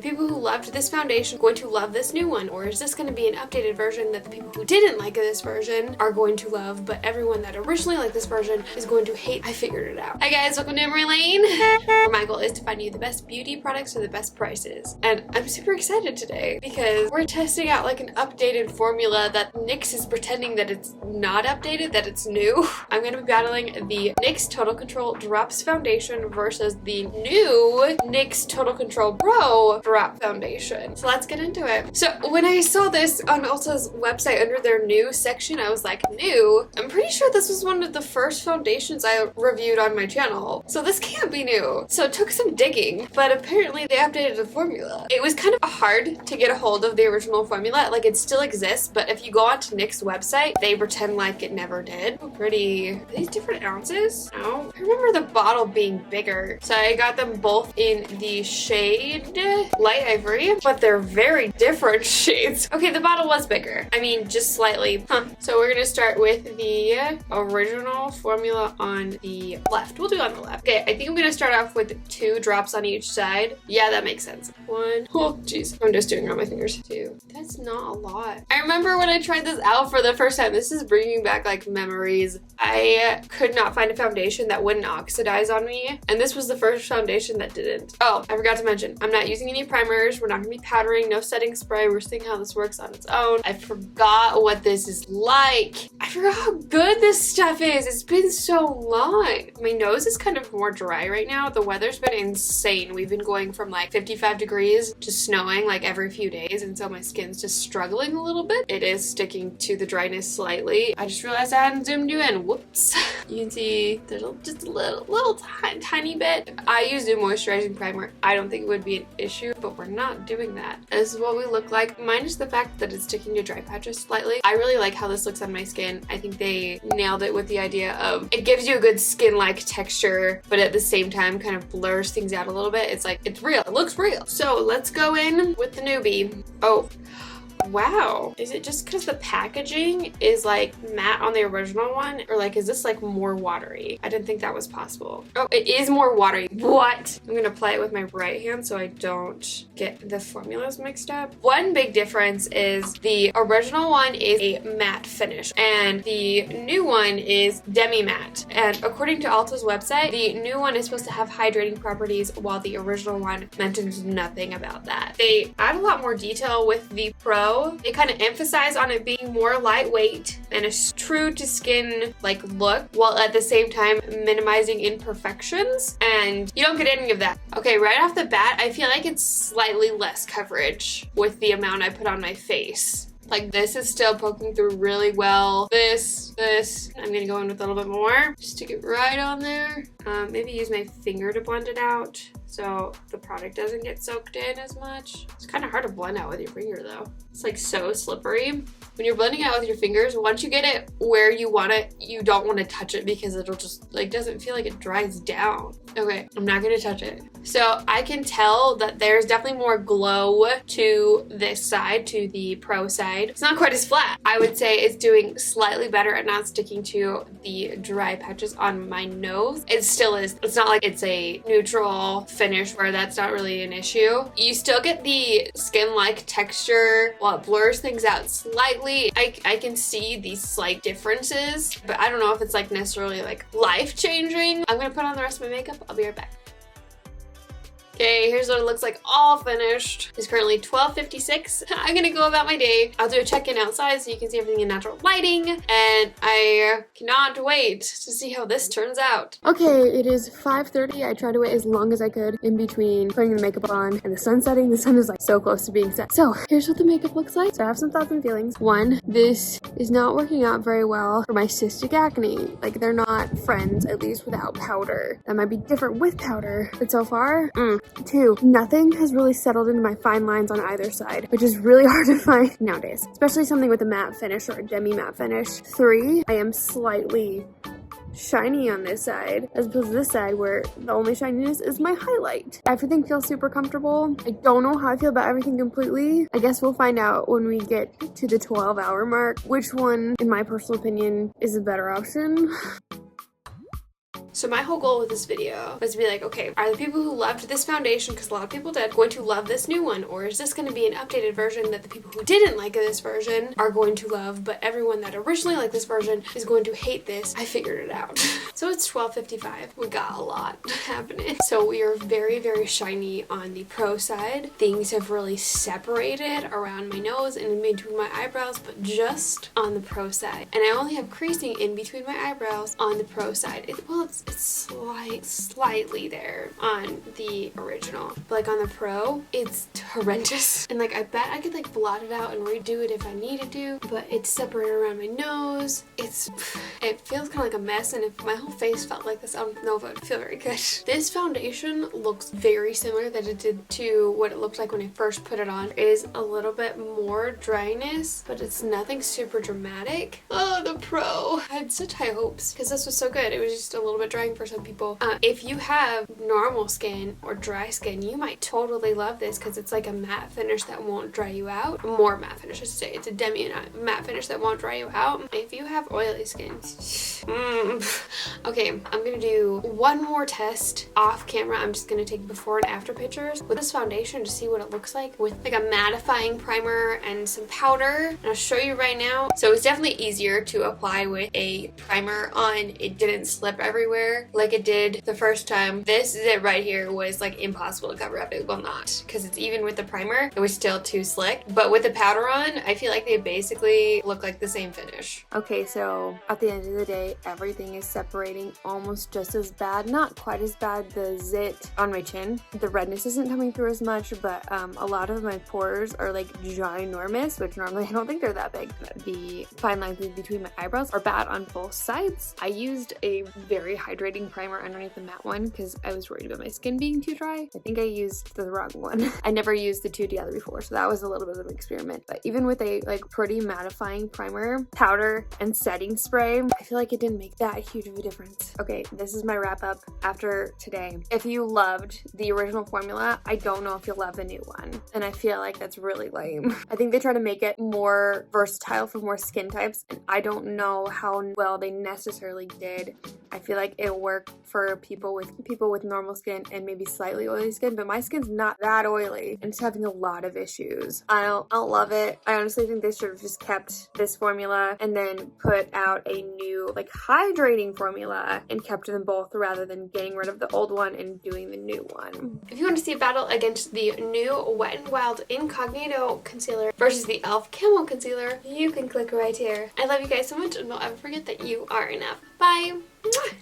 The people who loved this foundation are going to love this new one, or is this going to be an updated version that the people who didn't like this version are going to love, but everyone that originally liked this version is going to hate? I figured it out. Hi guys, welcome to Emmarie Lane, where my goal is to find you the best beauty products for the best prices. And I'm super excited today because we're testing out like an updated formula that NYX is pretending that it's not updated, that it's new. I'm going to be battling the NYX Total Control Drops Foundation versus the new NYX Total Control Pro Drop Foundation. So let's get into it. So when I saw this on Ulta's website under their new section, I was like, new? I'm pretty sure this was one of the first foundations I reviewed on my channel. So this can't be new. So it took some digging, but apparently they updated the formula. It was kind of hard to get a hold of the original formula. Like it still exists, but if you go onto NYX website, they pretend like it never did. Oh, pretty. Are these different ounces? No. I remember the bottle being bigger. So I got them both in the shade Light Ivory, but they're very different shades. Okay, the bottle was bigger. I mean, just slightly. So we're gonna start with the original formula on the left. We'll do it on the left. Okay, I think I'm gonna start off with 2 drops on each side. Yeah, that makes sense. 1. Oh, jeez. I'm just doing it on my fingers. 2. That's not a lot. I remember when I tried this out for the first time. This is bringing back like memories. I could not find a foundation that wouldn't oxidize on me, and this was the first foundation that didn't. Oh, I forgot to mention, I'm not using any primers. We're not gonna be powdering, no setting spray. We're seeing how this works on its own. I forgot what this is like. I forgot how good this stuff is. It's been so long. My nose is kind of more dry right now. The weather's been insane. We've been going from like 55 degrees to snowing like every few days, and so my skin's just struggling a little bit. It is sticking to the dryness slightly. I just realized I hadn't zoomed you in. Whoops. You can see there's just a little tiny bit. If I used a moisturizing primer, I don't think it would be an issue, but we're not doing that. This is what we look like, minus the fact that it's sticking to dry patches slightly. I really like how this looks on my skin. I think they nailed it with the idea of it gives you a good skin-like texture, but at the same time kind of blurs things out a little bit. It's like, it's real. It looks real. So let's go in with the newbie. Oh. Wow. Is it just because the packaging is like matte on the original one? Or like, is this like more watery? I didn't think that was possible. Oh, it is more watery. What? I'm gonna apply it with my right hand so I don't get the formulas mixed up. One big difference is the original one is a matte finish and the new one is demi-matte. And according to Ulta's website, the new one is supposed to have hydrating properties while the original one mentions nothing about that. They add a lot more detail with the Pro. They kind of emphasize on it being more lightweight and a true to skin like look, while at the same time minimizing imperfections, and you don't get any of that. Okay, right off the bat, I feel like it's slightly less coverage with the amount I put on my face. Like this is still poking through really well. This, I'm gonna go in with a little bit more. Stick it right on there. Maybe use my finger to blend it out so the product doesn't get soaked in as much. It's kind of hard to blend out with your finger though. It's like so slippery. When you're blending out with your fingers, once you get it where you want it, you don't want to touch it because it'll just like doesn't feel like it dries down. Okay, I'm not gonna touch it. So I can tell that there's definitely more glow to this side, to the Pro side. It's not quite as flat. I would say it's doing slightly better at not sticking to the dry patches on my nose. It still is. It's not like it's a neutral finish where that's not really an issue. You still get the skin-like texture while it blurs things out slightly. I can see these slight differences, but I don't know if it's like necessarily like life-changing. I'm gonna put on the rest of my makeup. I'll be right back. Okay, here's what it looks like all finished. It's currently 12:56. I'm gonna go about my day. I'll do a check-in outside so you can see everything in natural lighting, and I cannot wait to see how this turns out. Okay, it is 5:30. I tried to wait as long as I could in between putting the makeup on and the sun setting. The sun is like so close to being set. So here's what the makeup looks like. So I have some thoughts and feelings. One, this is not working out very well for my cystic acne. Like they're not friends, at least without powder. That might be different with powder, but so far, 2, nothing has really settled into my fine lines on either side, which is really hard to find nowadays, especially something with a matte finish or a demi-matte finish. 3, I am slightly shiny on this side as opposed to this side where the only shininess is my highlight. Everything feels super comfortable. I don't know how I feel about everything completely. I guess we'll find out when we get to the 12-hour mark which one, in my personal opinion, is a better option. So my whole goal with this video was to be like, okay, are the people who loved this foundation, because a lot of people did, going to love this new one? Or is this going to be an updated version that the people who didn't like this version are going to love, but everyone that originally liked this version is going to hate this? I figured it out. So it's 12:55. We got a lot happening. So we are very, very shiny on the pro side. Things have really separated around my nose and in between my eyebrows, but just on the pro side. And I only have creasing in between my eyebrows on the pro side. It's slightly there on the original, but like on the pro, it's horrendous. And like I bet I could like blot it out and redo it if I needed to, but it's separated around my nose. It feels kind of like a mess, and if my whole face felt like this, I don't know if it would feel very good. This foundation looks very similar that it did to what it looked like when I first put it on. It is a little bit more dryness, but it's nothing super dramatic. Oh, the pro. I had such high hopes because this was so good. It was just a little bit drying for some people. If you have normal skin or dry skin, you might totally love this because it's like a matte finish that won't dry you out. More matte finish, I should say. It's a demi matte finish that won't dry you out. If you have oily skin, okay, I'm gonna do one more test off camera. I'm just gonna take before and after pictures with this foundation to see what it looks like with like a mattifying primer and some powder. And I'll show you right now. So it's definitely easier to apply with a primer on. It didn't slip everywhere like it did the first time. This zit right here was like impossible to cover up. It will not, because it's even with the primer, it was still too slick. But with the powder on, I feel like they basically look like the same finish. Okay, so at the end of the day, everything is separating almost just as bad. Not quite as bad. The zit on my chin, the redness isn't coming through as much, but a lot of my pores are like ginormous, which normally I don't think they're that big. The fine lines between my eyebrows are bad on both sides. I used a very hydrating primer underneath the matte one because I was worried about my skin being too dry. I think I used the wrong one. I never used the two together before, so that was a little bit of an experiment. But even with a like pretty mattifying primer, powder, and setting spray, I feel like it didn't make that huge of a difference. Okay, this is my wrap up after today. If you loved the original formula, I don't know if you'll love the new one, and I feel like that's really lame. I think they try to make it more versatile for more skin types, and I don't know how well they necessarily did. I feel like it'll work for people with normal skin and maybe slightly oily skin, but my skin's not that oily and it's having a lot of issues. I don't love it. I honestly think they should have just kept this formula and then put out a new like hydrating formula and kept them both rather than getting rid of the old one and doing the new one. If you want to see a battle against the new Wet n Wild Incognito Concealer versus the e.l.f. Camo Concealer, you can click right here. I love you guys so much, and don't ever forget that you are enough. Bye! Mwah!